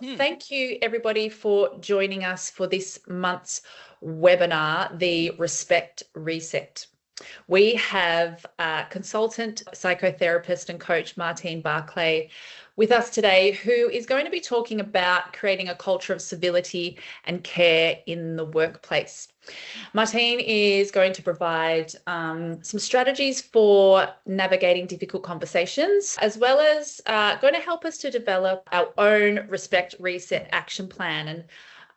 Thank you, everybody, for joining us for this month's webinar, the Respect Reset. We have consultant, psychotherapist, and coach Martine Barclay with us today, who is going to be talking about creating a culture of civility and care in the workplace. Martine is going to provide some strategies for navigating difficult conversations, as well as going to help us to develop our own Respect Reset action plan. And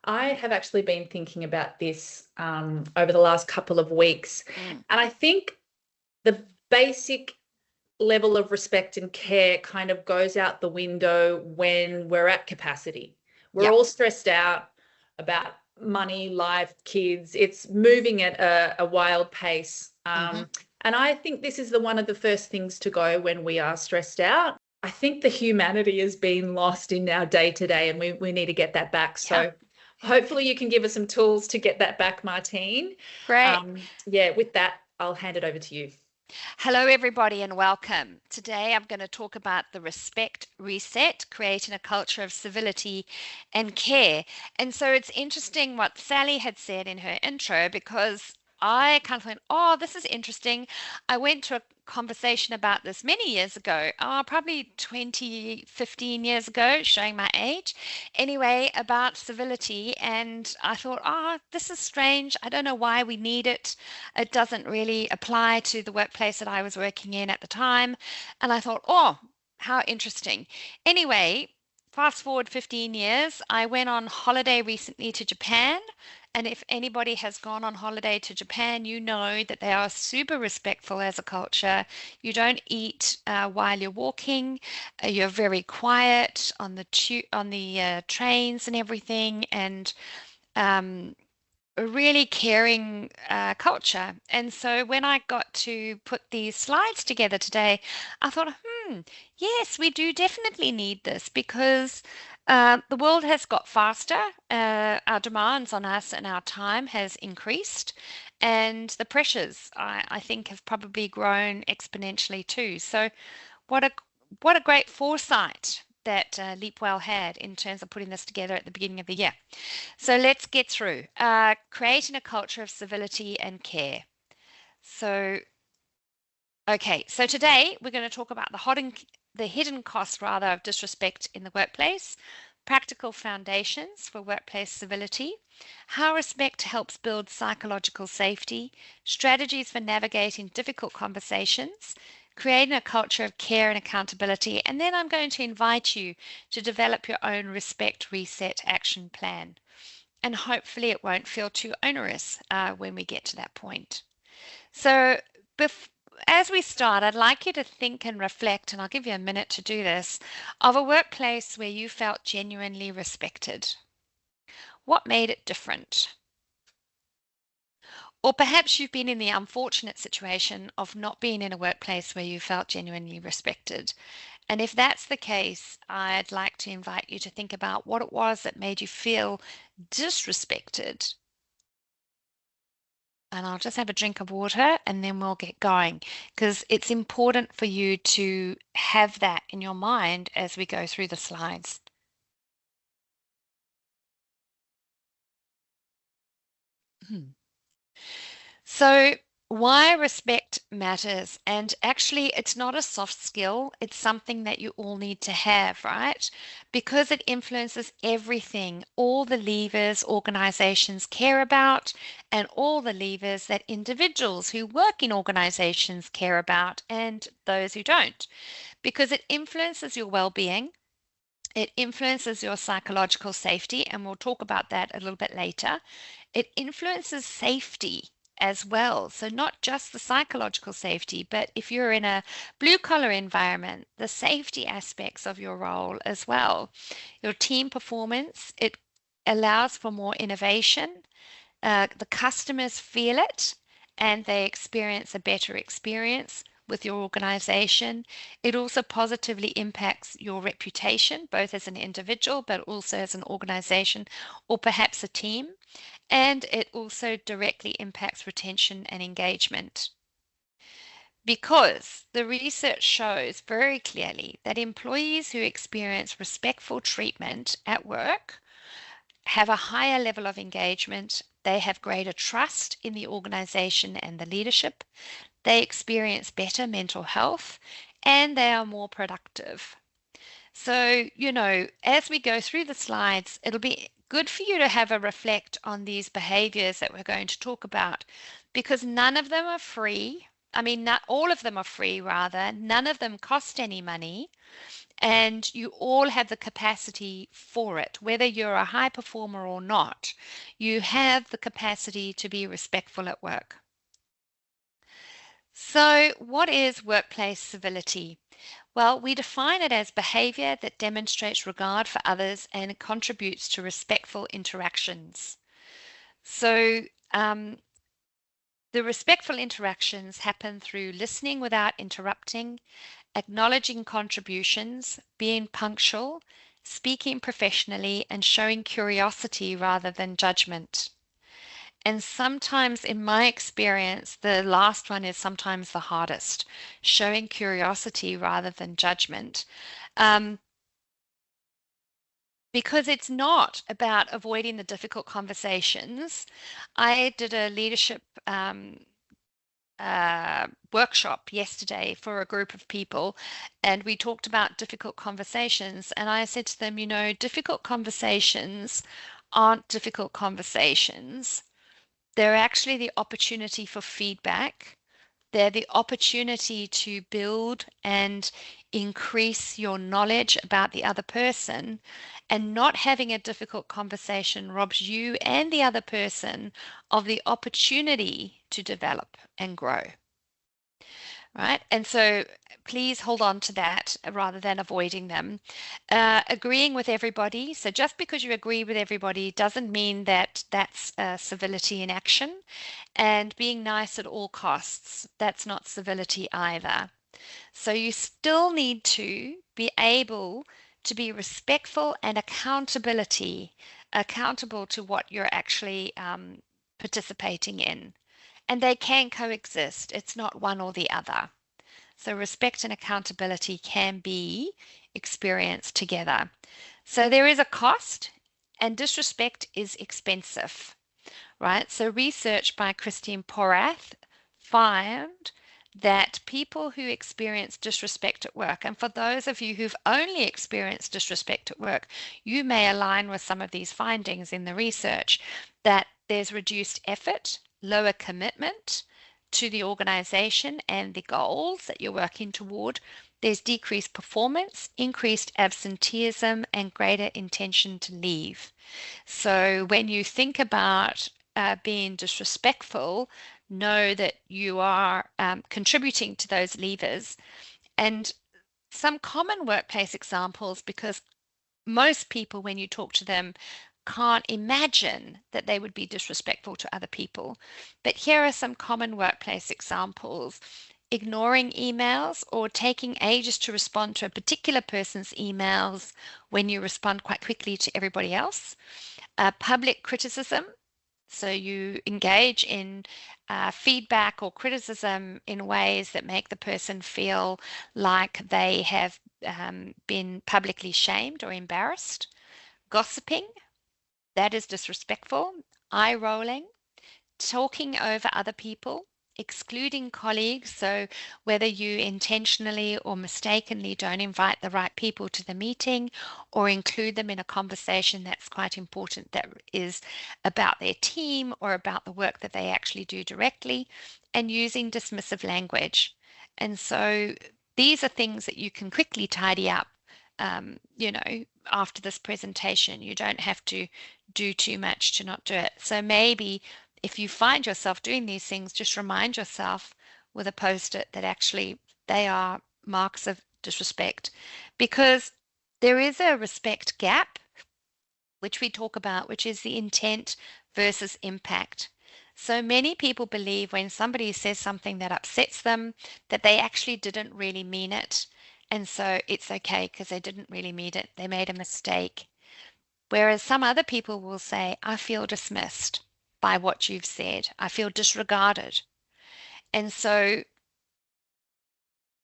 I have actually been thinking about this over the last couple of weeks. And I think the basic level of respect and care kind of goes out the window when we're at capacity. We're all stressed out about money, life, kids. It's moving at a wild pace. And I think this is one of the first things to go when we are stressed out. I think the humanity has been lost in our day-to-day, and we need to get that back. So hopefully you can give us some tools to get that back, Martine. Great. With that, I'll hand it over to you. Hello, everybody, and welcome. Today, I'm going to talk about the Respect Reset, creating a culture of civility and care. And so it's interesting what Sally had said in her intro, because I kind of went, oh, this is interesting. I went to a conversation about this many years ago, probably 15 years ago, showing my age. Anyway, about civility. And I thought, this is strange. I don't know why we need it. It doesn't really apply to the workplace that I was working in at the time. And I thought, oh, how interesting. Anyway, fast forward 15 years, I went on holiday recently to Japan. And if anybody has gone on holiday to Japan, you know that they are super respectful as a culture. You don't eat while you're walking. You're very quiet on the trains and everything, and a really caring culture. And so when I got to put these slides together today, I thought, yes, we do definitely need this, because the world has got faster. Our demands on us and our time has increased, and the pressures, I think, have probably grown exponentially too. So what a great foresight that Leapwell had in terms of putting this together at the beginning of the year. So let's get through. Creating a culture of civility and care. So today we're going to talk about the hidden cost, rather, of disrespect in the workplace, practical foundations for workplace civility, how respect helps build psychological safety, strategies for navigating difficult conversations, creating a culture of care and accountability, and then I'm going to invite you to develop your own Respect Reset action plan. And hopefully it won't feel too onerous when we get to that point. So as we start, I'd like you to think and reflect, and I'll give you a minute to do this, of a workplace where you felt genuinely respected. What made it different? Or perhaps you've been in the unfortunate situation of not being in a workplace where you felt genuinely respected. And if that's the case, I'd like to invite you to think about what it was that made you feel disrespected. And I'll just have a drink of water and then we'll get going, because it's important for you to have that in your mind as we go through the slides. So why respect matters, and actually it's not a soft skill, it's something that you all need to have, right? Because it influences everything, all the levers organizations care about, and all the levers that individuals who work in organizations care about, and those who don't. Because it influences your well-being, it influences your psychological safety, and we'll talk about that a little bit later. It influences safety as well. So not just the psychological safety, but if you're in a blue collar environment, the safety aspects of your role as well. Your team performance, it allows for more innovation. The customers feel it and they experience a better experience with your organization. It also positively impacts your reputation, both as an individual, but also as an organization or perhaps a team. And it also directly impacts retention and engagement. because the research shows very clearly that employees who experience respectful treatment at work have a higher level of engagement, they have greater trust in the organization and the leadership, they experience better mental health, and they are more productive. So, as we go through the slides, it'll be good for you to have a reflect on these behaviors that we're going to talk about, because none of them are free. I mean, not all of them are free, rather. None of them cost any money, and you all have the capacity for it. Whether you're a high performer or not, you have the capacity to be respectful at work. So, what is workplace civility? Well, we define it as behavior that demonstrates regard for others and contributes to respectful interactions. So, the respectful interactions happen through listening without interrupting, acknowledging contributions, being punctual, speaking professionally, and showing curiosity rather than judgment. And sometimes, in my experience, the last one is sometimes the hardest, showing curiosity rather than judgment. Because it's not about avoiding the difficult conversations. I did a leadership workshop yesterday for a group of people, and we talked about difficult conversations. And I said to them, difficult conversations aren't difficult conversations. They're actually the opportunity for feedback. They're the opportunity to build and increase your knowledge about the other person. And not having a difficult conversation robs you and the other person of the opportunity to develop and grow. Right? And so please hold on to that rather than avoiding them. Agreeing with everybody. So just because you agree with everybody doesn't mean that that's civility in action. And being nice at all costs, that's not civility either. So you still need to be able to be respectful and accountable to what you're actually participating in. And they can coexist. It's not one or the other. So respect and accountability can be experienced together. So there is a cost, and disrespect is expensive, right? So research by Christine Porath found that people who experience disrespect at work, and for those of you who've only experienced disrespect at work, you may align with some of these findings in the research, that there's reduced effort, lower commitment to the organization and the goals that you're working toward. There's decreased performance, increased absenteeism, and greater intention to leave. So when you think about being disrespectful, know that you are contributing to those levers. And some common workplace examples, because most people, when you talk to them, can't imagine that they would be disrespectful to other people. But here are some common workplace examples: ignoring emails or taking ages to respond to a particular person's emails when you respond quite quickly to everybody else. Public criticism. So you engage in feedback or criticism in ways that make the person feel like they have been publicly shamed or embarrassed. Gossiping, that is disrespectful. Eye rolling, talking over other people, excluding colleagues. So whether you intentionally or mistakenly don't invite the right people to the meeting or include them in a conversation that's quite important, that is about their team or about the work that they actually do directly, and using dismissive language. And so these are things that you can quickly tidy up. After this presentation, you don't have to do too much to not do it. So maybe if you find yourself doing these things, just remind yourself with a post-it that actually they are marks of disrespect, because there is a respect gap, which we talk about, which is the intent versus impact. So many people believe when somebody says something that upsets them, that they actually didn't really mean it. And so it's okay because they didn't really mean it. They made a mistake. Whereas some other people will say, I feel dismissed by what you've said. I feel disregarded. And so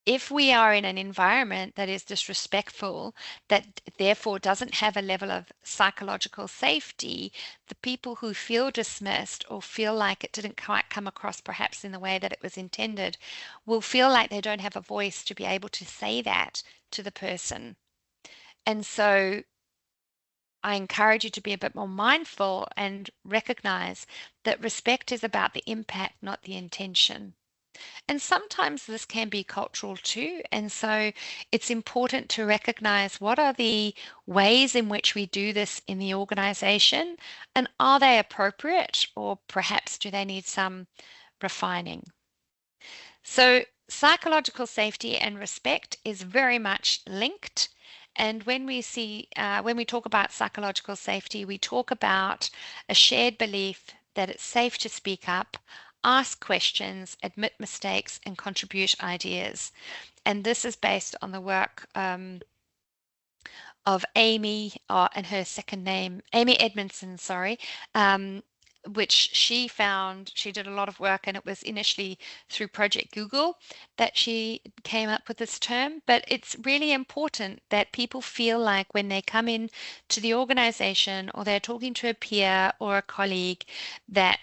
If we are in an environment that is disrespectful, that therefore doesn't have a level of psychological safety, the people who feel dismissed or feel like it didn't quite come across perhaps in the way that it was intended will feel like they don't have a voice to be able to say that to the person. And so I encourage you to be a bit more mindful and recognize that respect is about the impact, not the intention. And sometimes this can be cultural too. And so it's important to recognize what are the ways in which we do this in the organization, and are they appropriate, or perhaps do they need some refining? So psychological safety and respect is very much linked. And when we talk about psychological safety, we talk about a shared belief that it's safe to speak up, ask questions, admit mistakes, and contribute ideas. And this is based on the work of Amy, and her second name, Amy Edmondson, sorry, which she found. She did a lot of work, and it was initially through Project Google that she came up with this term. But it's really important that people feel like when they come in to the organization, or they're talking to a peer or a colleague, that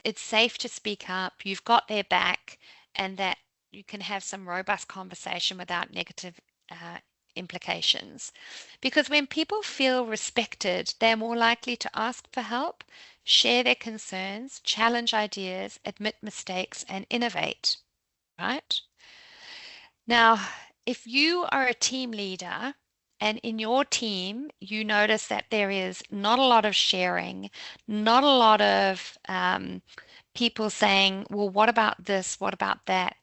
it's safe to speak up, you've got their back, and that you can have some robust conversation without negative implications. Because when people feel respected, they're more likely to ask for help, share their concerns, challenge ideas, admit mistakes, and innovate, right? Now, if you are a team leader and in your team you notice that there is not a lot of sharing, not a lot of people saying, well, what about this? What about that?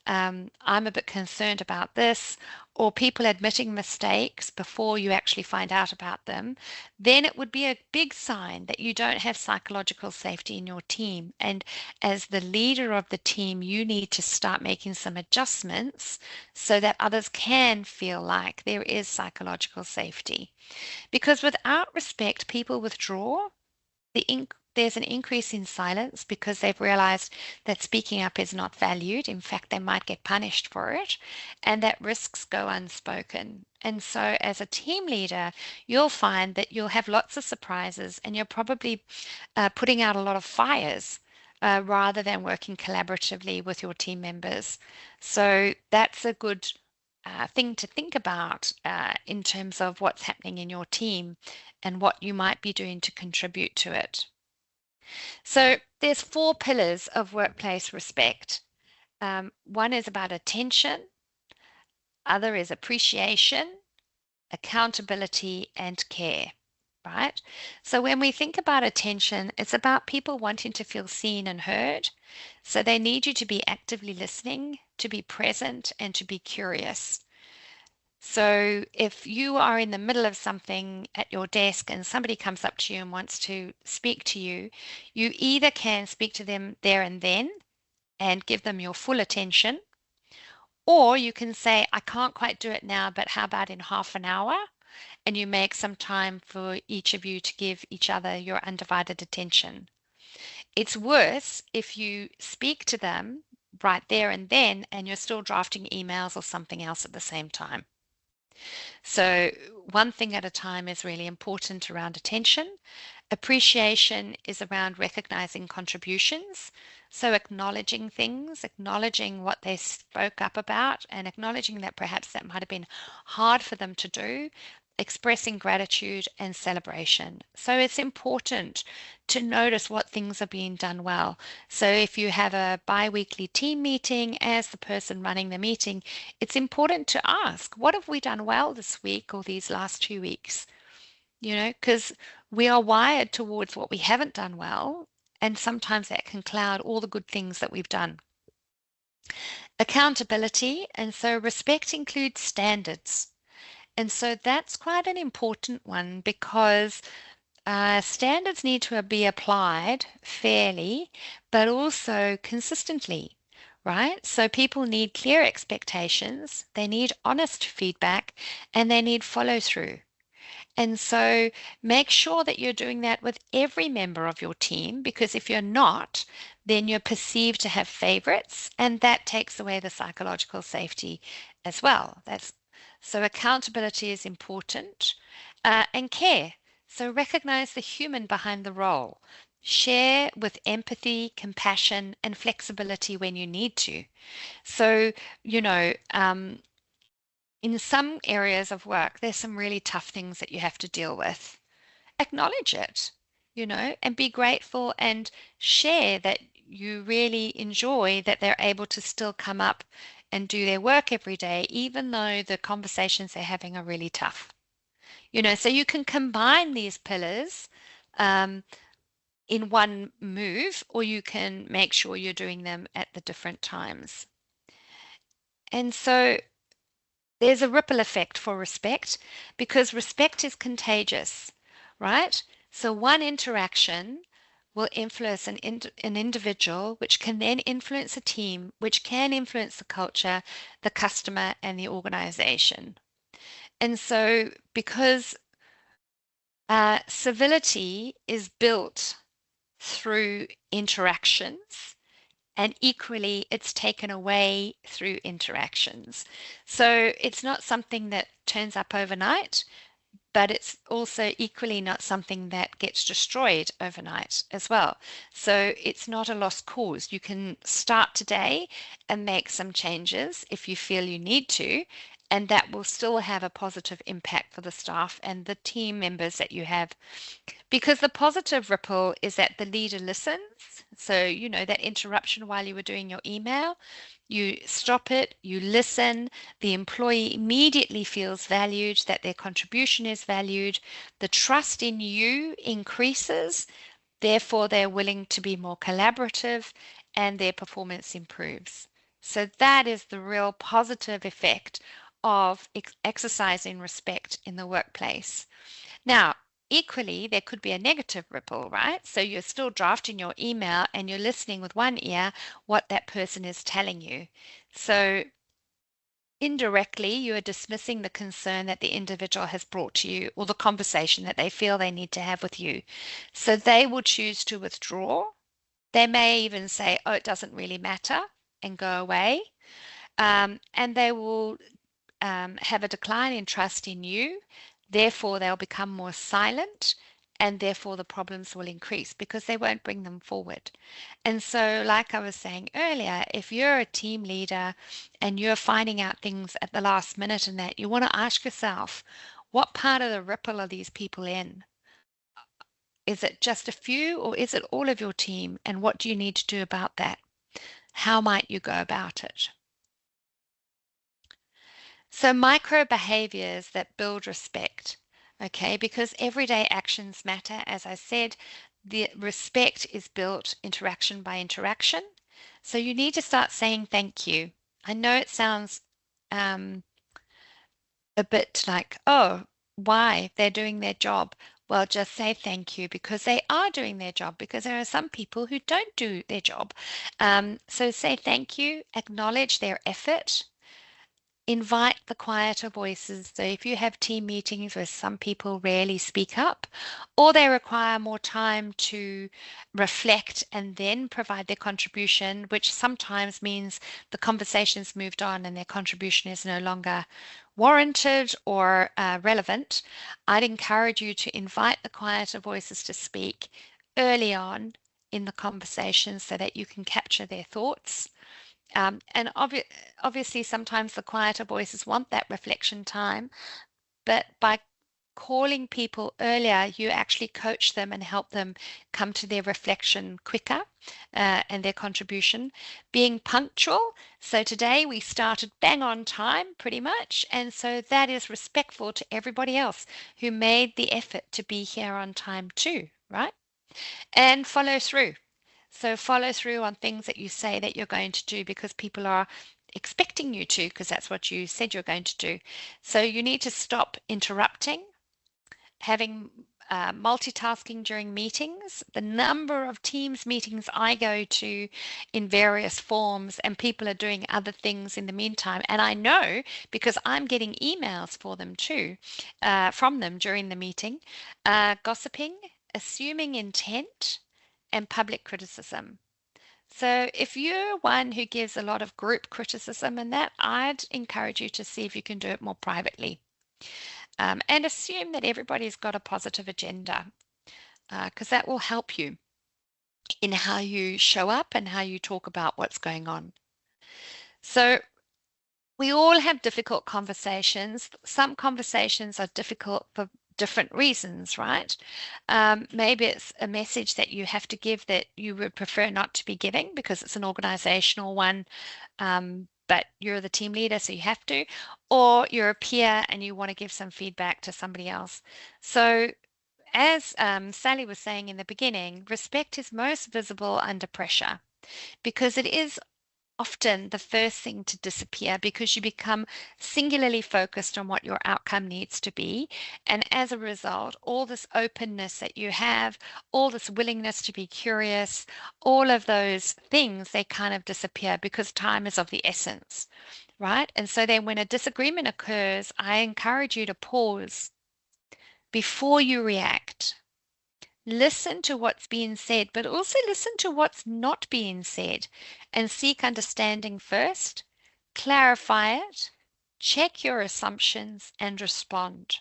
I'm a bit concerned about this, or people admitting mistakes before you actually find out about them, then it would be a big sign that you don't have psychological safety in your team. And as the leader of the team, you need to start making some adjustments so that others can feel like there is psychological safety. Because without respect, people withdraw. There's an increase in silence because they've realized that speaking up is not valued. In fact, they might get punished for it, and that risks go unspoken. And so, as a team leader, you'll find that you'll have lots of surprises, and you're probably putting out a lot of fires rather than working collaboratively with your team members. So, that's a good thing to think about in terms of what's happening in your team and what you might be doing to contribute to it. So there's 4 pillars of workplace respect. One is about attention, other is appreciation, accountability, and care, right? So when we think about attention, it's about people wanting to feel seen and heard. So they need you to be actively listening, to be present, and to be curious. So if you are in the middle of something at your desk and somebody comes up to you and wants to speak to you, you either can speak to them there and then and give them your full attention, or you can say, I can't quite do it now, but how about in half an hour? And you make some time for each of you to give each other your undivided attention. It's worse if you speak to them right there and then and you're still drafting emails or something else at the same time. So one thing at a time is really important around attention. Appreciation is around recognizing contributions. So acknowledging things, acknowledging what they spoke up about, and acknowledging that perhaps that might have been hard for them to do, expressing gratitude and celebration. So it's important to notice what things are being done well. So if you have a bi-weekly team meeting, as the person running the meeting, it's important to ask, what have we done well this week or these last 2 weeks? Because we are wired towards what we haven't done well, and sometimes that can cloud all the good things that we've done. Accountability, and so respect includes standards. And so that's quite an important one, because standards need to be applied fairly, but also consistently, right? So people need clear expectations, they need honest feedback, and they need follow through. And so make sure that you're doing that with every member of your team, because if you're not, then you're perceived to have favorites, and that takes away the psychological safety as well. So accountability is important, and care. So recognize the human behind the role. Share with empathy, compassion, and flexibility when you need to. So, you know, in some areas of work, there's some really tough things that you have to deal with. Acknowledge it, and be grateful and share that you really enjoy that they're able to still come up and do their work every day, even though the conversations they're having are really tough. So you can combine these pillars um, in one move, or you can make sure you're doing them at the different times. And so there's a ripple effect for respect, because respect is contagious, right? So one interaction will influence an individual, which can then influence a team, which can influence the culture, the customer, and the organization. And so because civility is built through interactions, and equally it's taken away through interactions. So it's not something that turns up overnight, but it's also equally not something that gets destroyed overnight as well. So it's not a lost cause. You can start today and make some changes if you feel you need to, and that will still have a positive impact for the staff and the team members that you have. Because the positive ripple is that the leader listens. So, that interruption while you were doing your email, you stop it, you listen, the employee immediately feels valued, that their contribution is valued, the trust in you increases, therefore they're willing to be more collaborative, and their performance improves. So that is the real positive effect of exercising respect in the workplace. Now, equally, there could be a negative ripple, right? So you're still drafting your email and you're listening with one ear what that person is telling you. So indirectly, you are dismissing the concern that the individual has brought to you, or the conversation that they feel they need to have with you. So they will choose to withdraw. They may even say, oh, it doesn't really matter, and go away. And they will have a decline in trust in you. Therefore, they'll become more silent, and therefore the problems will increase because they won't bring them forward. And so, like I was saying earlier, if you're a team leader and you're finding out things at the last minute and that, you want to ask yourself, what part of the ripple are these people in? Is it just a few, or is it all of your team? And what do you need to do about that? How might you go about it? So micro behaviors that build respect, okay, because everyday actions matter. As I said, the respect is built interaction by interaction. So you need to start saying thank you. I know it sounds um, a bit like, oh, why? They're doing their job. Well, just say thank you, because they are doing their job, because there are some people who don't do their job. So say thank you, acknowledge their effort. Invite the quieter voices. So if you have team meetings where some people rarely speak up, or they require more time to reflect and then provide their contribution, which sometimes means the conversation's moved on and their contribution is no longer warranted or relevant, I'd encourage you to invite the quieter voices to speak early on in the conversation so that you can capture their thoughts. And obviously, sometimes the quieter voices want that reflection time, but by calling people earlier, you actually coach them and help them come to their reflection quicker, and their contribution. Being punctual. So today we started bang on time, pretty much. And so that is respectful to everybody else who made the effort to be here on time too, right? And follow through. So follow through on things that you say that you're going to do, because people are expecting you to, because that's what you said you're going to do. So you need to stop interrupting, having multitasking during meetings, the number of Teams meetings I go to in various forms, and people are doing other things in the meantime. And I know because I'm getting emails for them too, from them during the meeting, gossiping, assuming intent, and public criticism. So if you're one who gives a lot of group criticism and that, I'd encourage you to see if you can do it more privately. And assume that everybody's got a positive agenda, because that will help you in how you show up and how you talk about what's going on. So we all have difficult conversations. Some conversations are difficult for different reasons, right? Maybe it's a message that you have to give that you would prefer not to be giving because it's an organizational one, but you're the team leader, so you have to, or you're a peer and you want to give some feedback to somebody else. So as Sally was saying in the beginning, respect is most visible under pressure because it is often the first thing to disappear because you become singularly focused on what your outcome needs to be. And as a result, all this openness that you have, all this willingness to be curious, all of those things, they kind of disappear because time is of the essence, right? And so then when a disagreement occurs, I encourage you to pause before you react. Listen to what's being said, but also listen to what's not being said and seek understanding first, clarify it, check your assumptions, and respond.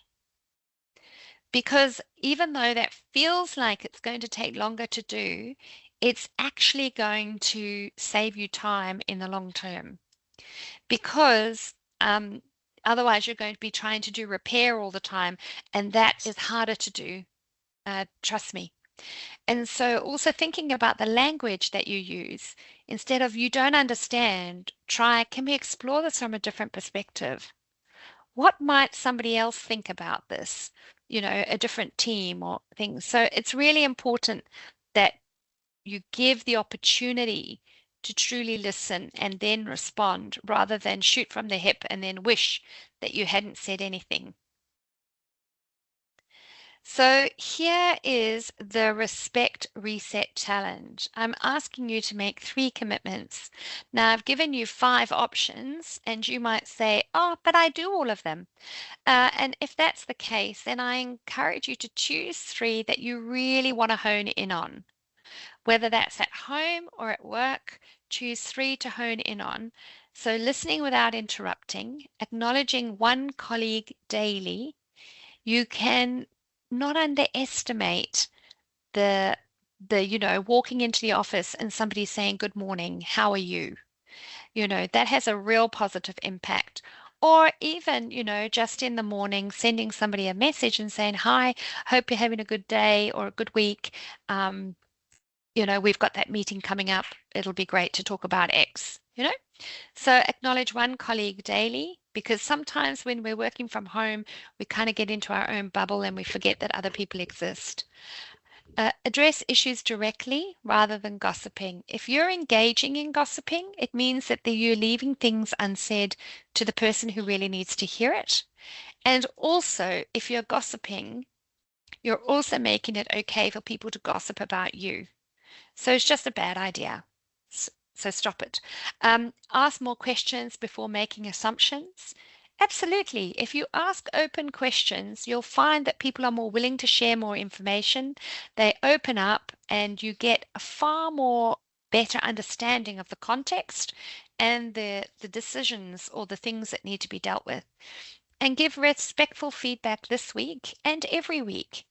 Because even though that feels like it's going to take longer to do, it's actually going to save you time in the long term. Because otherwise, you're going to be trying to do repair all the time, and that is harder to do. Trust me. And so also thinking about the language that you use, instead of you don't understand, try, can we explore this from a different perspective? What might somebody else think about this? A different team or things. So it's really important that you give the opportunity to truly listen and then respond rather than shoot from the hip and then wish that you hadn't said anything. So here is the Respect Reset Challenge. I'm asking you to make 3 commitments. Now, I've given you 5 options, and you might say, oh, but I do all of them. And if that's the case, then I encourage you to choose 3 that you really want to hone in on. Whether that's at home or at work, choose 3 to hone in on. So listening without interrupting, acknowledging one colleague daily. You can not underestimate the walking into the office and somebody saying good morning, how are you? That has a real positive impact. Or even, just in the morning, sending somebody a message and saying, hi, hope you're having a good day or a good week. We've got that meeting coming up. It'll be great to talk about X. So acknowledge one colleague daily, because sometimes when we're working from home, we kind of get into our own bubble and we forget that other people exist. Address issues directly rather than gossiping. If you're engaging in gossiping, it means that you're leaving things unsaid to the person who really needs to hear it. And also, if you're gossiping, you're also making it okay for people to gossip about you. So it's just a bad idea. So stop it. Ask more questions before making assumptions. Absolutely. If you ask open questions, you'll find that people are more willing to share more information. They open up and you get a far more better understanding of the context and the decisions or the things that need to be dealt with. And give respectful feedback this week and every week.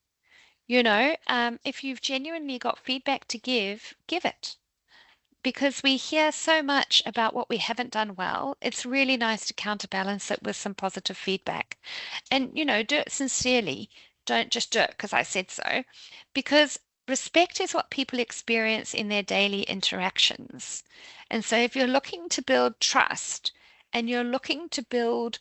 If you've genuinely got feedback to give it. Because we hear so much about what we haven't done well, it's really nice to counterbalance it with some positive feedback. And, do it sincerely. Don't just do it because I said so. Because respect is what people experience in their daily interactions. And so if you're looking to build trust and you're looking to build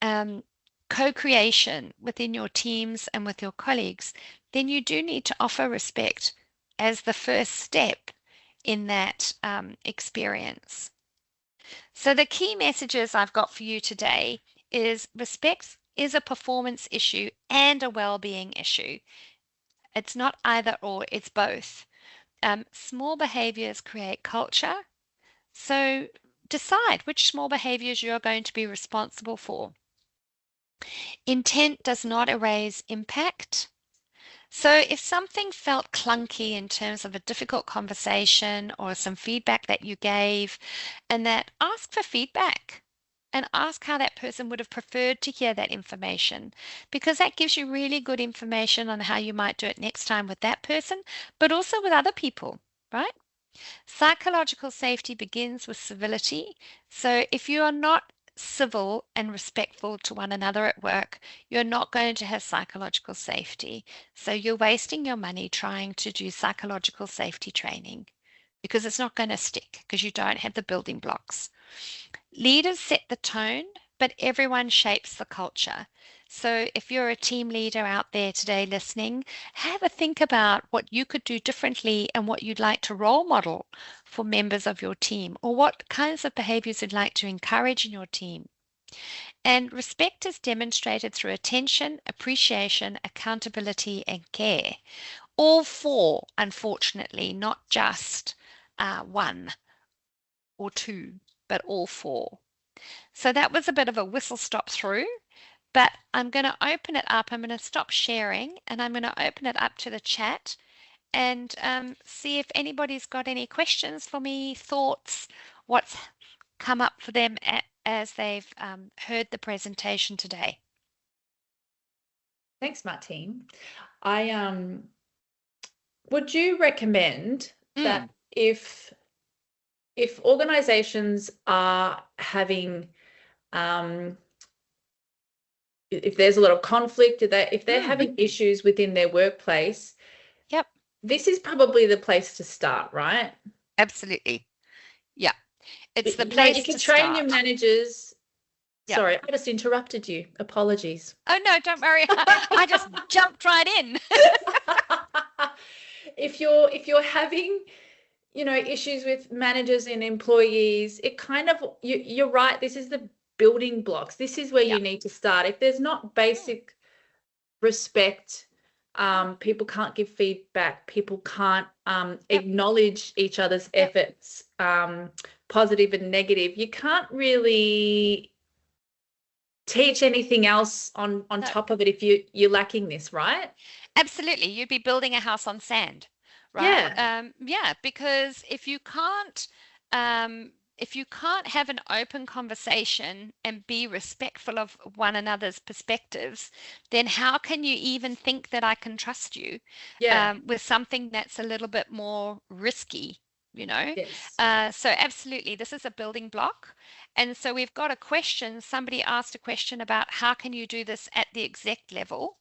co-creation within your teams and with your colleagues, then you do need to offer respect as the first step in that experience. So the key messages I've got for you today is respect is a performance issue and a well-being issue. It's not either or, it's both. Small behaviors create culture. So decide which small behaviors you're going to be responsible for. Intent does not erase impact. So if something felt clunky in terms of a difficult conversation or some feedback that you gave, and that ask for feedback and ask how that person would have preferred to hear that information, because that gives you really good information on how you might do it next time with that person, but also with other people, right? Psychological safety begins with civility. So if you are not civil and respectful to one another at work, you're not going to have psychological safety. So you're wasting your money trying to do psychological safety training because it's not going to stick because you don't have the building blocks. Leaders set the tone, but everyone shapes the culture. So if you're a team leader out there today listening, have a think about what you could do differently and what you'd like to role model for members of your team, or what kinds of behaviors you'd like to encourage in your team. And respect is demonstrated through attention, appreciation, accountability, and care. All four, unfortunately, not just one or two, but all four. So that was a bit of a whistle stop through, but I'm going to open it up. I'm going to stop sharing and I'm going to open it up to the chat and see if anybody's got any questions for me, thoughts, what's come up for them as they've heard the presentation today. Thanks, Martine. Would you recommend that if organizations are having if there's a lot of conflict, if they're having issues within their workplace, Yep, this is probably the place to start, right? absolutely. Yeah, it's the You place can to train your start. managers. Yep. Sorry, I just interrupted you. Apologies. Oh, no, don't worry. I just jumped right in. If you're having issues with managers and employees, it kind of you're right, this is the building blocks. This is where you need to start. If there's not basic respect, people can't give feedback, people can't acknowledge each other's efforts, positive and negative. You can't really teach anything else on top of it if you're lacking this, right? Absolutely. You'd be building a house on sand, right? Yeah. Because if you can't have an open conversation and be respectful of one another's perspectives, then how can you even think that I can trust you with something that's a little bit more risky, you know? Yes. So absolutely, this is a building block. And so we've got a question. Somebody asked a question about how can you do this at the exec level?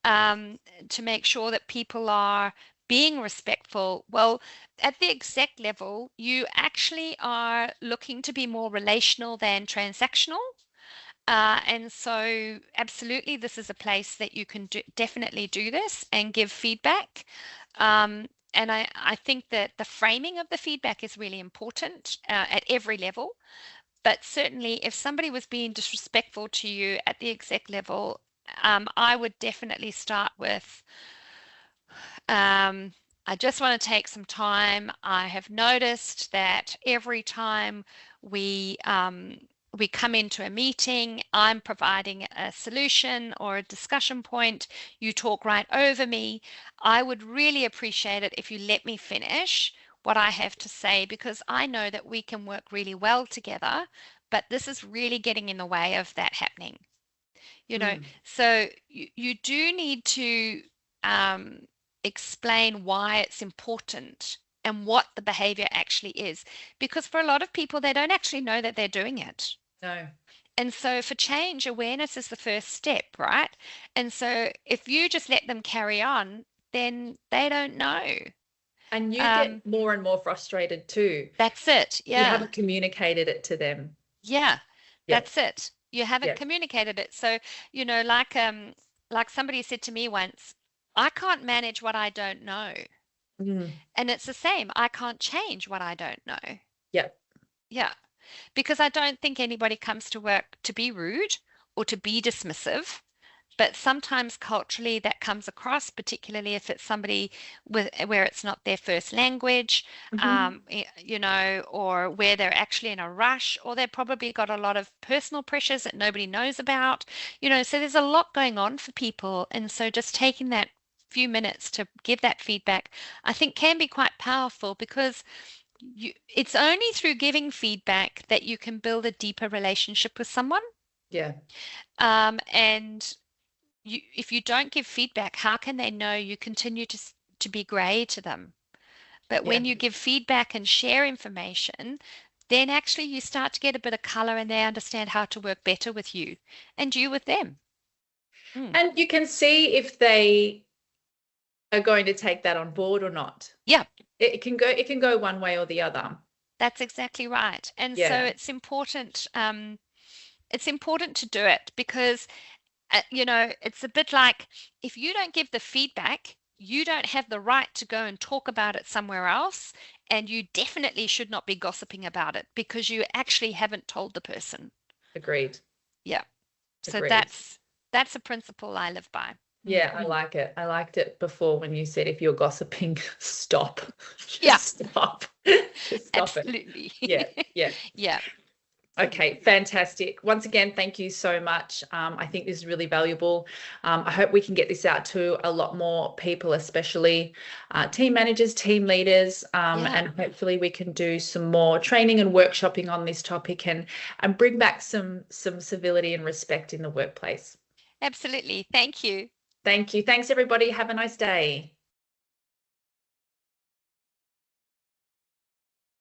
To make sure that people are being respectful. Well, at the exec level, you actually are looking to be more relational than transactional. And so, absolutely, this is a place that you can definitely do this and give feedback. And I think that the framing of the feedback is really important at every level. But certainly, if somebody was being disrespectful to you at the exec level, I would definitely start with, I just want to take some time. I have noticed that every time we we come into a meeting, I'm providing a solution or a discussion point. You talk right over me. I would really appreciate it if you let me finish what I have to say, because I know that we can work really well together, but this is really getting in the way of that happening. So you do need to explain why it's important and what the behavior actually is, because for a lot of people, they don't actually know that they're doing it. No. And so for change, awareness is the first step, right? And so if you just let them carry on, then they don't know. And you get more and more frustrated too. That's it. You Yeah. haven't communicated it to them. Yeah. Yep. That's it. You haven't Yep. communicated it. So, like somebody said to me once, I can't manage what I don't know. And it's the same. I can't change what I don't know. Yep. Yeah. Because I don't think anybody comes to work to be rude or to be dismissive. but sometimes culturally that comes across, particularly if it's somebody where it's not their first language, or where they're actually in a rush, or they've probably got a lot of personal pressures that nobody knows about, so there's a lot going on for people. And so just taking that few minutes to give that feedback, I think can be quite powerful, because it's only through giving feedback that you can build a deeper relationship with someone. Yeah. And if you don't give feedback, how can they know you continue to be grey to them? But when you give feedback and share information, then actually you start to get a bit of color, and they understand how to work better with you and you with them. And you can see if they are going to take that on board or not. Yeah. It can go one way or the other. That's exactly right. And so it's important to do it, because it's a bit like, if you don't give the feedback, you don't have the right to go and talk about it somewhere else, and you definitely should not be gossiping about it because you actually haven't told the person. Agreed. Yeah. So Agreed. that's a principle I live by. Yeah, I like it. I liked it before when you said, if you're gossiping, stop. Stop. Just stop Absolutely. it. Yeah. Yeah. Okay, fantastic. Once again, thank you so much. I think this is really valuable. I hope we can get this out to a lot more people, especially team managers, team leaders, and hopefully we can do some more training and workshopping on this topic, and bring back some civility and respect in the workplace. Absolutely. Thank you. Thank you. Thanks, everybody. Have a nice day.